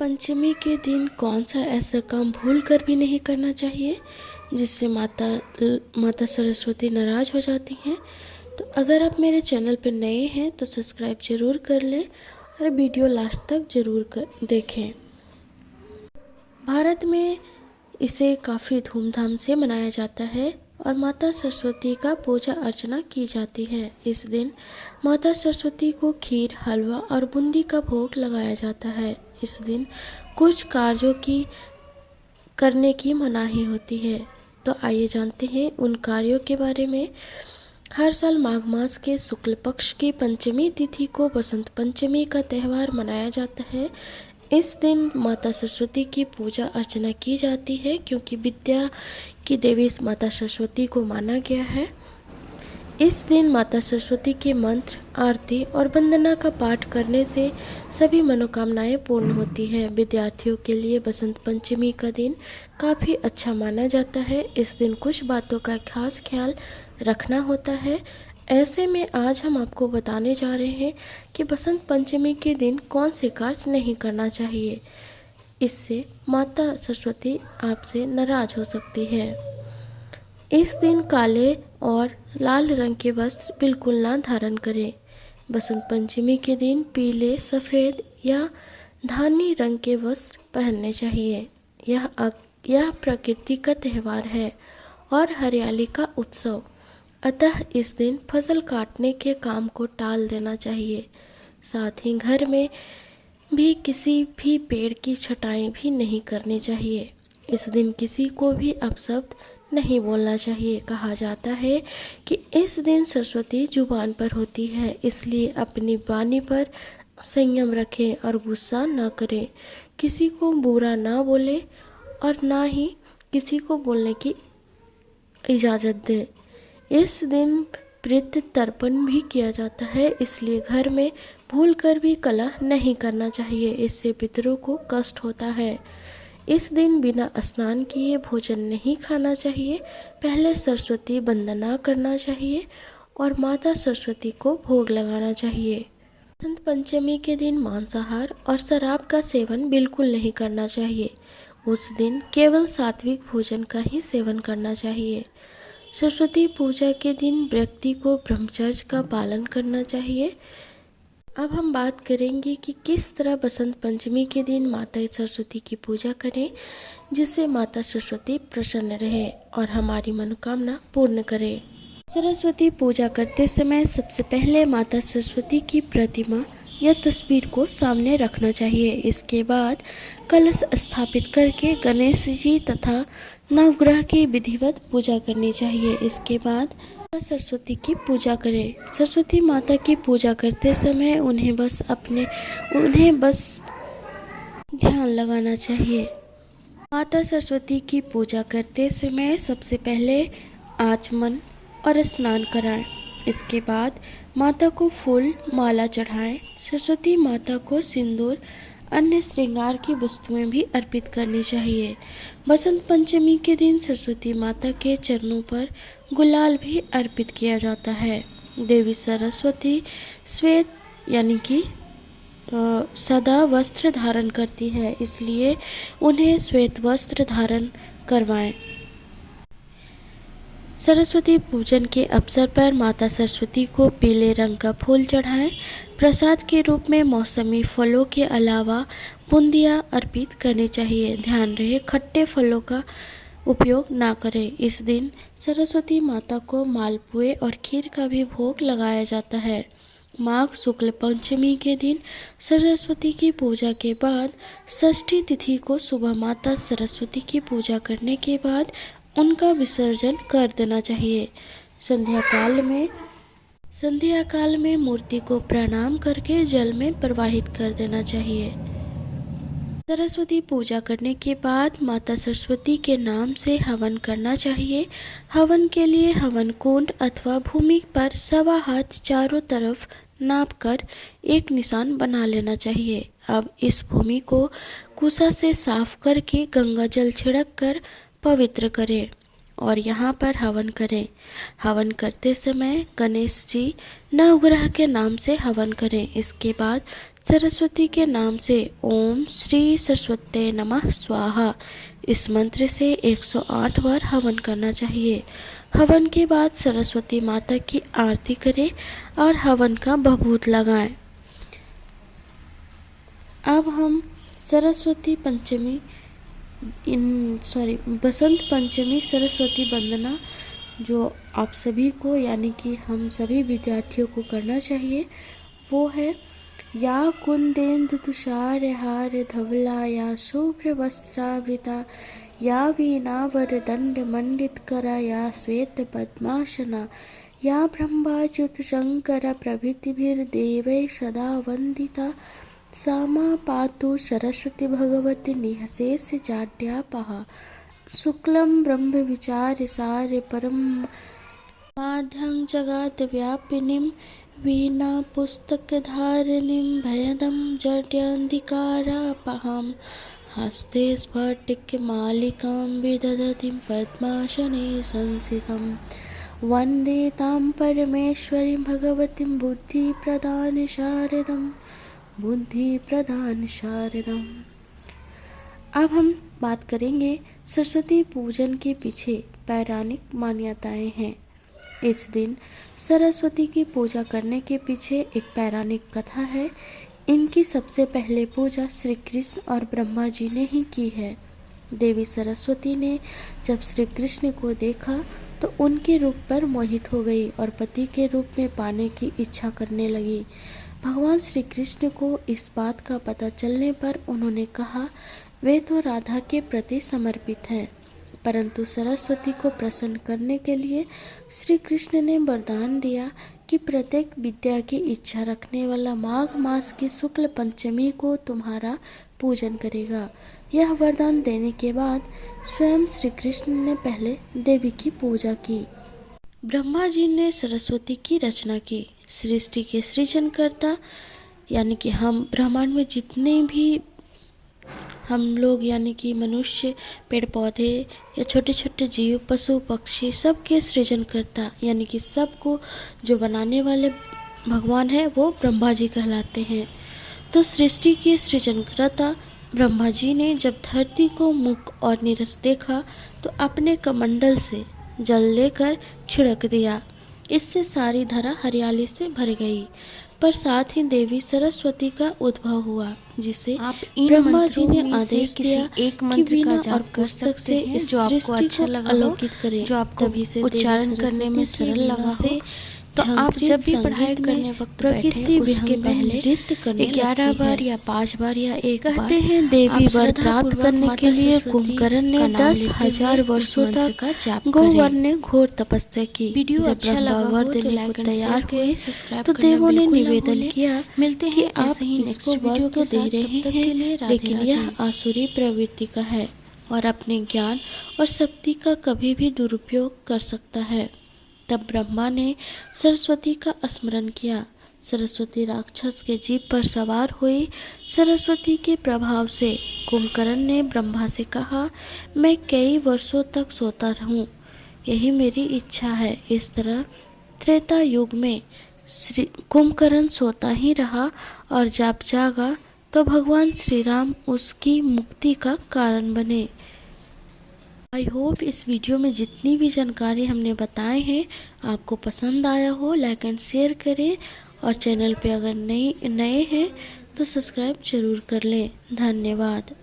पंचमी के दिन कौन सा ऐसा काम भूल कर भी नहीं करना चाहिए जिससे माता सरस्वती नाराज़ हो जाती हैं। तो अगर आप मेरे चैनल पर नए हैं तो सब्सक्राइब ज़रूर कर लें और वीडियो लास्ट तक ज़रूर देखें। भारत में इसे काफ़ी धूमधाम से मनाया जाता है और माता सरस्वती का पूजा अर्चना की जाती है। इस दिन माता सरस्वती को खीर, हलवा और बूंदी का भोग लगाया जाता है। इस दिन कुछ कार्यों की करने की मनाही होती है। तो आइए जानते हैं उन कार्यों के बारे में। हर साल माघ मास के शुक्ल पक्ष की पंचमी तिथि को बसंत पंचमी का त्यौहार मनाया जाता है। इस दिन माता सरस्वती की पूजा अर्चना की जाती है क्योंकि विद्या की देवी माता सरस्वती को माना गया है। इस दिन माता सरस्वती के मंत्र, आरती और वंदना का पाठ करने से सभी मनोकामनाएं पूर्ण होती हैं। विद्यार्थियों के लिए बसंत पंचमी का दिन काफ़ी अच्छा माना जाता है। इस दिन कुछ बातों का खास ख्याल रखना होता है। ऐसे में आज हम आपको बताने जा रहे हैं कि बसंत पंचमी के दिन कौन से कार्य नहीं करना चाहिए। इससे माता सरस्वती आपसे नाराज हो सकती है। इस दिन काले और लाल रंग के वस्त्र बिल्कुल ना धारण करें। बसंत पंचमी के दिन पीले, सफ़ेद या धानी रंग के वस्त्र पहनने चाहिए। यह प्रकृति का त्यौहार है और हरियाली का उत्सव। अतः इस दिन फसल काटने के काम को टाल देना चाहिए। साथ ही घर में भी किसी भी पेड़ की छटाई भी नहीं करनी चाहिए। इस दिन किसी को भी अपशब्द नहीं बोलना चाहिए। कहा जाता है कि इस दिन सरस्वती जुबान पर होती है, इसलिए अपनी वाणी पर संयम रखें और गुस्सा ना करें। किसी को बुरा ना बोलें और ना ही किसी को बोलने की इजाज़त दें। इस दिन पितृ तर्पण भी किया जाता है, इसलिए घर में भूलकर भी कलह नहीं करना चाहिए। इससे पितरों को कष्ट होता है। इस दिन बिना स्नान किए भोजन नहीं खाना चाहिए। पहले सरस्वती वंदना करना चाहिए और माता सरस्वती को भोग लगाना चाहिए। बसंत पंचमी के दिन मांसाहार और शराब का सेवन बिल्कुल नहीं करना चाहिए। उस दिन केवल सात्विक भोजन का ही सेवन करना चाहिए। सरस्वती पूजा के दिन व्यक्ति को ब्रह्मचर्य का पालन करना चाहिए। अब हम बात करेंगे कि किस तरह बसंत पंचमी के दिन माता सरस्वती की पूजा करें जिससे माता सरस्वती प्रसन्न रहे और हमारी मनोकामना पूर्ण करें। सरस्वती पूजा करते समय सबसे पहले माता सरस्वती की प्रतिमा या तस्वीर को सामने रखना चाहिए। इसके बाद कलश स्थापित करके गणेश जी तथा नवग्रह की विधिवत पूजा करनी चाहिए। इसके बाद सरस्वती की पूजा करें। सरस्वती माता की पूजा करते समय उन्हें बस ध्यान लगाना चाहिए। माता सरस्वती की पूजा करते समय सबसे पहले आचमन और स्नान कराएं। इसके बाद माता को फूल माला चढ़ाएं। सरस्वती माता को सिंदूर, अन्य श्रृंगार की वस्तुएं भी अर्पित करनी चाहिए। बसंत पंचमी के दिन सरस्वती माता के चरणों पर गुलाल भी अर्पित किया जाता है। देवी सरस्वती श्वेत यानी कि सदा वस्त्र धारण करती है, इसलिए उन्हें श्वेत वस्त्र धारण करवाएं। सरस्वती पूजन के अवसर पर माता सरस्वती को पीले रंग का फूल चढ़ाएं। प्रसाद के रूप में मौसमी फलों के अलावा बूंदियाँ अर्पित करनी चाहिए। ध्यान रहे खट्टे फलों का उपयोग ना करें। इस दिन सरस्वती माता को मालपुए और खीर का भी भोग लगाया जाता है। माघ शुक्ल पंचमी के दिन सरस्वती की पूजा के बाद षष्ठी तिथि को सुबह माता सरस्वती की पूजा करने के बाद उनका विसर्जन कर देना चाहिए। संध्या काल में मूर्ति को प्रणाम करके जल में प्रवाहित कर देना चाहिए। सरस्वती पूजा करने के बाद माता सरस्वती के नाम से हवन करना चाहिए। हवन के लिए हवन कुंड अथवा भूमि पर 1.25 हाथ चारों तरफ नाप कर एक निशान बना लेना चाहिए। अब इस भूमि को कुशा से साफ करके गंगा जल छिड़क कर पवित्र करें और यहाँ पर हवन करें। हवन करते समय गणेश जी नवग्रह के नाम से हवन करें। इसके बाद सरस्वती के नाम से ओम श्री सरस्वती नमः स्वाहा इस मंत्र से 108 बार हवन करना चाहिए। हवन के बाद सरस्वती माता की आरती करें और हवन का भभूत लगाएं। अब हम सरस्वती पंचमी बसंत पंचमी सरस्वती वंदना जो आप सभी को यानी कि हम सभी विद्यार्थियों को करना चाहिए वो है या कुंदेन्दु तुषारहार धवला या शुभ्र वस्त्रावृता या वीणावरदंड मंडितकरा या श्वेत पद्मासना या ब्रह्माच्युत शंकर प्रभृतिभिर्देवैः सदा वंदिता सामा पातु सरस्वती भगवती निःशेष जाड्यापहा शुक्लं ब्रह्म विचार सार परम माध्यं जगत व्यापिनीं वीणा पुस्तकधारिणीं भयदं जड्यान्धिकारापहां हस्ते स्फटिकमालिकां विदधतीं पद्मासने संस्थितं वन्दे तां परमेश्वरीं भगवतीं बुद्धि प्रदान शारदम्। अब हम बात करेंगे सरस्वती पूजन के पीछे पौराणिक मान्यताएं हैं। इस दिन सरस्वती की पूजा करने के पीछे एक पौराणिक कथा है। इनकी सबसे पहले पूजा श्री कृष्ण और ब्रह्मा जी ने ही की है। देवी सरस्वती ने जब श्री कृष्ण को देखा तो उनके रूप पर मोहित हो गई और पति के रूप में पाने की इच्छा करने लगी। भगवान श्री कृष्ण को इस बात का पता चलने पर उन्होंने कहा वे तो राधा के प्रति समर्पित हैं, परंतु सरस्वती को प्रसन्न करने के लिए श्री कृष्ण ने वरदान दिया कि प्रत्येक विद्या की इच्छा रखने वाला माघ मास की शुक्ल पंचमी को तुम्हारा पूजन करेगा। यह वरदान देने के बाद स्वयं श्री कृष्ण ने पहले देवी की पूजा की। ब्रह्मा जी ने सरस्वती की रचना की। सृष्टि के सृजनकर्ता यानी कि हम ब्रह्मांड में जितने भी हम लोग यानी कि मनुष्य, पेड़ पौधे या छोटे छोटे जीव, पशु पक्षी सबके सृजनकर्ता यानी कि सबको जो बनाने वाले भगवान हैं वो ब्रह्मा जी कहलाते हैं। तो सृष्टि के सृजनकर्ता ब्रह्मा जी ने जब धरती को मुख और नीरस देखा तो अपने कमंडल से जल लेकर छिड़क दिया। इससे सारी धरा हरियाली से भर गई। पर साथ ही देवी सरस्वती का उद्भव हुआ, जिसे ब्रह्मा जी ने आदेश दिया एक मंत्र का जाप कर सकते हैं जो आपको अच्छा लगा अलौकिक करें, जो आपको उच्चारण करने में सरल लगा हो। तो आप जब भी पढ़ाई करने वक्त प्रकृति उसके पहले 11 बार या 5 बार या एक बार कहते हैं। देवी वर प्राप्त करने के लिए कुंभकर्ण ने 10,000 वर्षों तक गौवर ने घोर तपस्या की। वीडियो अच्छा लगा हो तो लाइक और तैयार हुए तो देवों ने निवेदन किया कि आप इसको वर तो दे रहे हैं, लेकिन यह आसुरी प्रवृत्ति का है और अपने ज्ञान और शक्ति का कभी भी दुरुपयोग कर सकता है। तब ब्रह्मा ने सरस्वती का स्मरण किया। सरस्वती राक्षस के जीभ पर सवार हुई। सरस्वती के प्रभाव से कुंभकर्ण ने ब्रह्मा से कहा, मैं कई वर्षों तक सोता रहूं, यही मेरी इच्छा है। इस तरह त्रेता युग में कुंभकर्ण सोता ही रहा और जब जागा तो भगवान श्री राम उसकी मुक्ति का कारण बने। आई होप इस वीडियो में जितनी भी जानकारी हमने बताए हैं आपको पसंद आया हो। लाइक एंड शेयर करें और चैनल पे अगर नए हैं तो सब्सक्राइब जरूर कर लें। धन्यवाद।